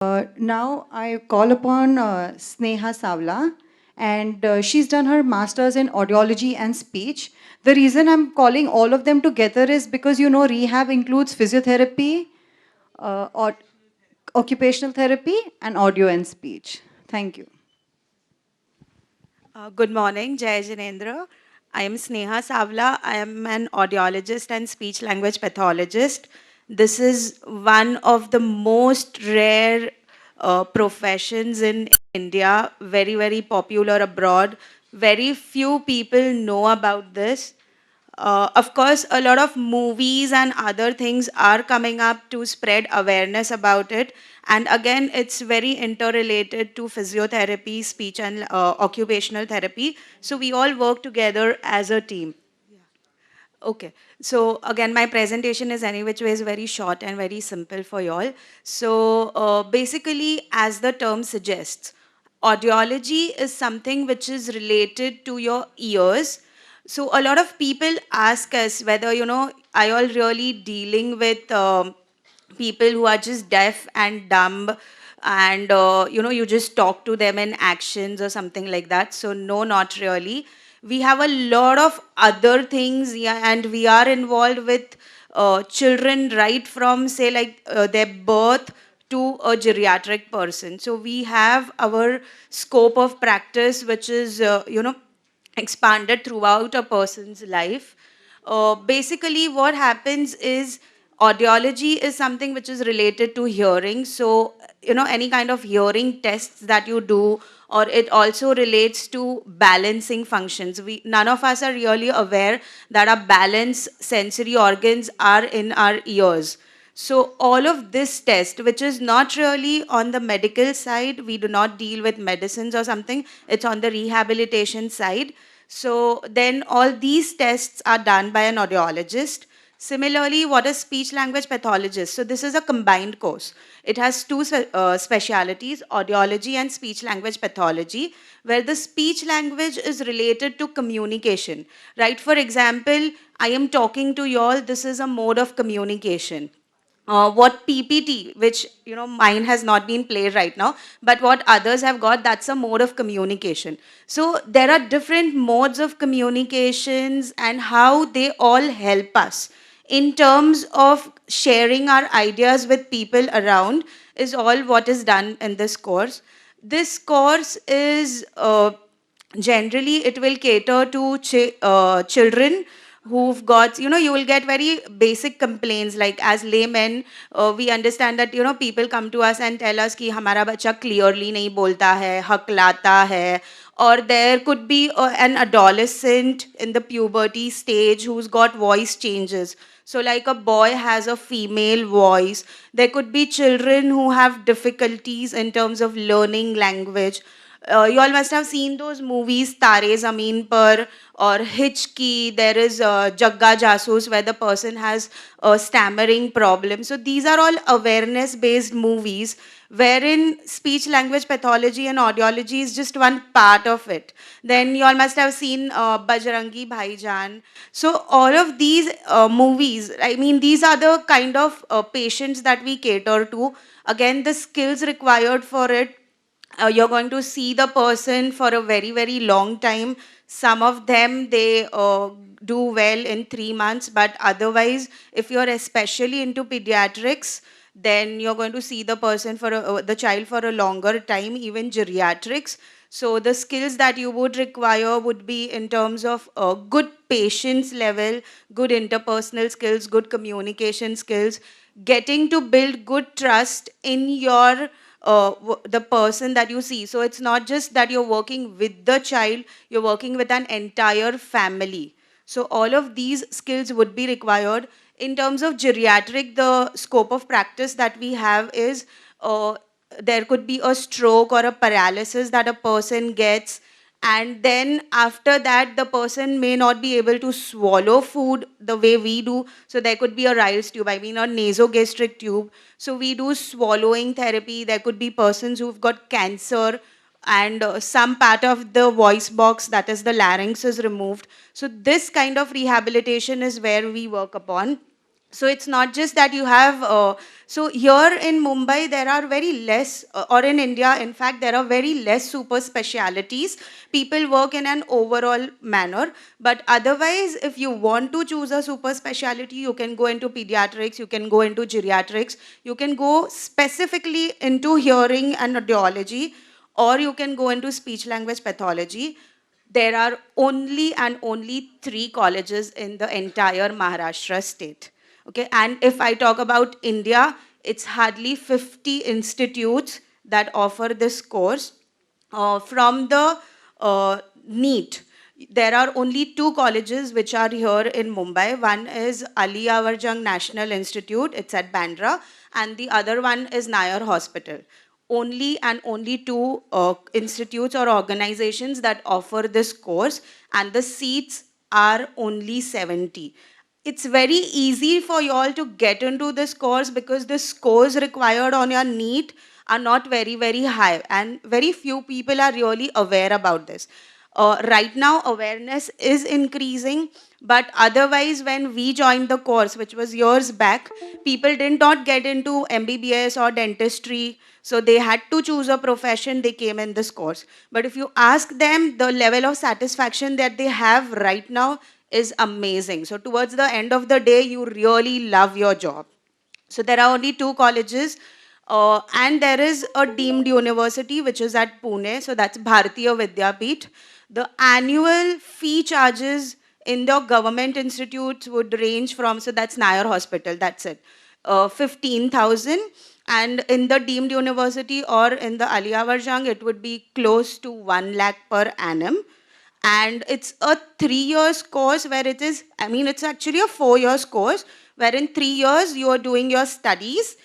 Now I call upon Sneha Savla, and she's done her master's in audiology and speech. The reason I'm calling all of them together is because you know rehab includes physiotherapy, or occupational therapy, and audio and speech. Thank you. Good morning, Jai Jinendra. I am Sneha Savla. I am an audiologist and speech language pathologist. This is one of the most rare professions in India, very, very popular abroad. Very few people know about this. Of course, a lot of movies and other things are coming up to spread awareness about it. And again, it's very interrelated to physiotherapy, speech, and occupational therapy. So we all work together as a team. Okay, so again, my presentation is any which way is very short and very simple for you all. So basically, as the term suggests, audiology is something which is related to your ears. So a lot of people ask us whether, are you all really dealing with people who are just deaf and dumb and, you just talk to them in actions or something like that. So no, not really. We have a lot of other things, yeah, and we are involved with children right from, say, like their birth to a geriatric person. So we have our scope of practice, which is, expanded throughout a person's life. Basically, what happens is audiology is something which is related to hearing. So, any kind of hearing tests that you do, or it also relates to balancing functions. None of us are really aware that our balance sensory organs are in our ears. So all of this test, which is not really on the medical side, we do not deal with medicines or something, it's on the rehabilitation side. So then all these tests are done by an audiologist. Similarly, what is speech language pathologist? So this is a combined course. It has two specialities, audiology and speech language pathology, where the speech language is related to communication. Right? For example, I am talking to you all, this is a mode of communication. What PPT, which mine has not been played right now, but what others have got, that's a mode of communication. So there are different modes of communications and how they all help us in terms of sharing our ideas with people around is all what is done in this course. This course is generally it will cater to children who've got, you will get very basic complaints. Like as laymen, we understand that people come to us and tell us कि हमारा बच्चा clearly नहीं बोलता है, हकलाता है, or there could be an adolescent in the puberty stage who's got voice changes. So like a boy has a female voice. There could be children who have difficulties in terms of learning language. You all must have seen those movies Tare Zameen Par or Hichki. There is Jagga Jasoos where the person has a stammering problem. So these are all awareness based movies wherein speech language pathology and audiology is just one part of it. Then you all must have seen Bajrangi Bhaijaan. So all of these movies, I mean, these are the kind of patients that we cater to. Again, the skills required for it, you're going to see the person for a very, very long time. Some of them, they do well in 3 months, but otherwise, if you're especially into pediatrics, then you're going to see the person for the child for a longer time, even geriatrics. So the skills that you would require would be in terms of good patience level, good interpersonal skills, good communication skills, getting to build good trust in your the person that you see. So it's not just that you're working with the child, you're working with an entire family. So all of these skills would be required. In terms of geriatric, the scope of practice that we have is there could be a stroke or a paralysis that a person gets, and then after that the person may not be able to swallow food the way we do. So there could be a Ryle's tube, I mean a nasogastric tube. So we do swallowing therapy. There could be persons who've got cancer and some part of the voice box, that is the larynx, is removed. So this kind of rehabilitation is where we work upon. So it's not just that you have, so here in Mumbai, there are very less, or in India, in fact, there are very less super specialities. People work in an overall manner. But otherwise, if you want to choose a super specialty, you can go into pediatrics, you can go into geriatrics, you can go specifically into hearing and audiology, or you can go into speech language pathology. There are only and only 3 colleges in the entire Maharashtra state. Okay, and if I talk about India, it's hardly 50 institutes that offer this course. From the NEET, there are only 2 colleges which are here in Mumbai. One is Ali Awarjung National Institute, it's at Bandra, and the other one is Nair Hospital. Only and only 2 institutes or organizations that offer this course, and the seats are only 70. It's very easy for you all to get into this course because the scores required on your NEET are not very, very high, and very few people are really aware about this. Right now, awareness is increasing, but otherwise, when we joined the course, which was years back, people did not get into MBBS or dentistry, so they had to choose a profession, they came in this course. But if you ask them, the level of satisfaction that they have right now is amazing. So towards the end of the day, you really love your job. So there are only 2 colleges, and there is a deemed university which is at Pune. So that's Bharatiya Vidyapeeth. The annual fee charges in the government institutes would range from, so that's Nair Hospital, that's it, 15,000. And in the deemed university or in the Aliyawarjung, it would be close to 1 lakh per annum. And it's a 3 years course where it is, I mean, it's actually a 4 years course where in 3 years you are doing your studies.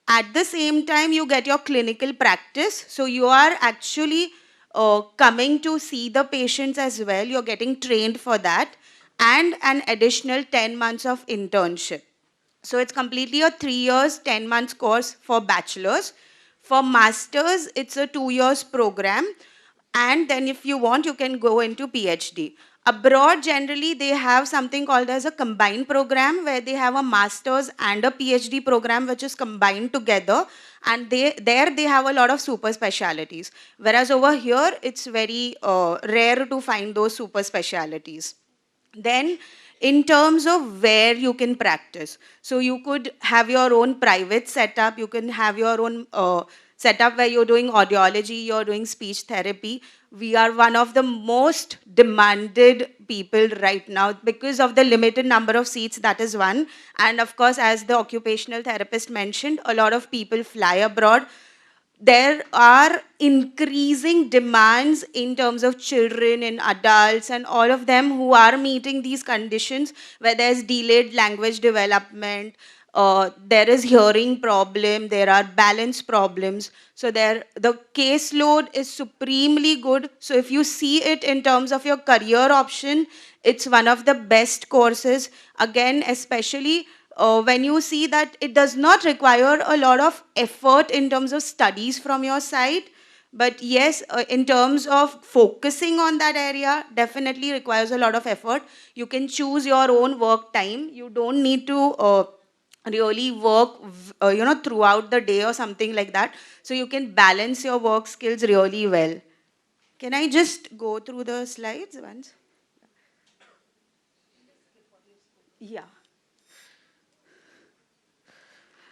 At the same time, you get your clinical practice. So you are actually coming to see the patients as well. You're getting trained for that, and an additional 10 months of internship. So it's completely a 3 years, 10 months course for bachelors. For masters, it's a 2 years program. And then if you want, you can go into PhD. Abroad, generally, they have something called as a combined program where they have a master's and a PhD program which is combined together. And they have a lot of super specialities. Whereas over here, it's very rare to find those super specialities. Then, in terms of where you can practice, so you could have your own private setup, you can have your own setup where you're doing audiology, you're doing speech therapy. We are one of the most demanded people right now because of the limited number of seats, that is one. And of course, as the occupational therapist mentioned, a lot of people fly abroad. There are increasing demands in terms of children and adults and all of them who are meeting these conditions where there's delayed language development, there is hearing problem, there are balance problems. So the caseload is supremely good. So if you see it in terms of your career option, it's one of the best courses. Again, especially when you see that it does not require a lot of effort in terms of studies from your side, but yes, in terms of focusing on that area, definitely requires a lot of effort. You can choose your own work time. You don't need to really work, throughout the day or something like that. So you can balance your work skills really well. Can I just go through the slides once? Yeah.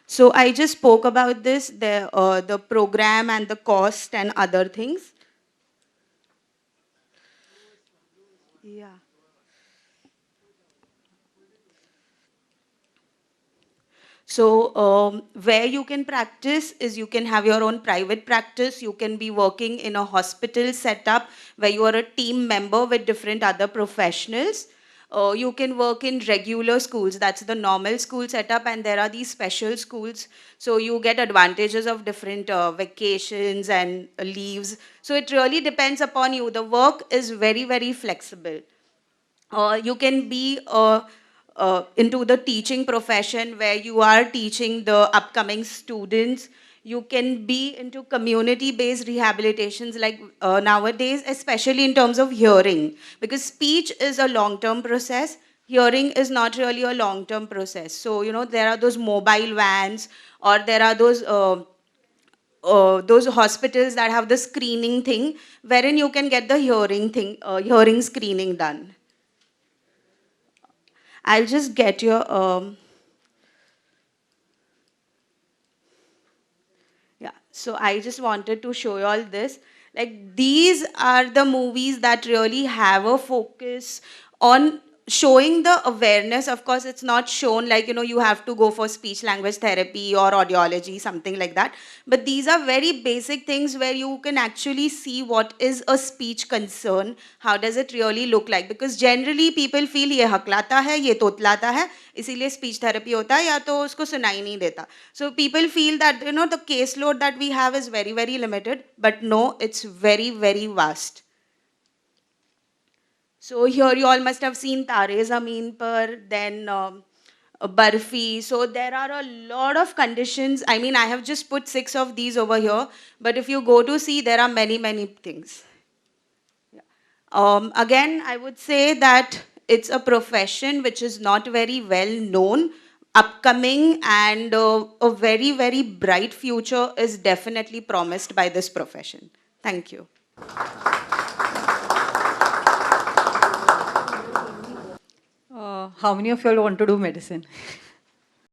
So I just spoke about this, the program and the cost and other things. Yeah. So where you can practice is you can have your own private practice. You can be working in a hospital setup where you are a team member with different other professionals. You can work in regular schools. That's the normal school setup, and there are these special schools. So you get advantages of different vacations and leaves. So it really depends upon you. The work is very, very flexible. You can be into the teaching profession where you are teaching the upcoming students. You can be into community-based rehabilitations like nowadays, especially in terms of hearing, because speech is a long-term process. hearing is not really a long term process. So, you know, there are those mobile vans, or there are those hospitals that have the screening thing, wherein you can get the hearing screening done. I'll just get your yeah, so I just wanted to show you all this. Like, these are the movies that really have a focus on showing the awareness. Of course, it's not shown like, you know, you have to go for speech language therapy or audiology, something like that. But these are very basic things where you can actually see what is a speech concern, how does it really look like. Because generally people feel ये हकलाता है, ये तोतलाता है, इसीलिए speech therapy होता है, या तो उसको सुनाई नहीं देता. So people feel that, you know, the caseload that we have is very, very limited, but no, it's very, very vast. So here you all must have seen Tare Zameen Par, then Barfi. So there are a lot of conditions. I mean, I have just put 6 of these over here, but if you go to see, there are many, many things. Again, I would say that it's a profession which is not very well known. Upcoming and a very, very bright future is definitely promised by this profession. Thank you. How many of you all want to do medicine?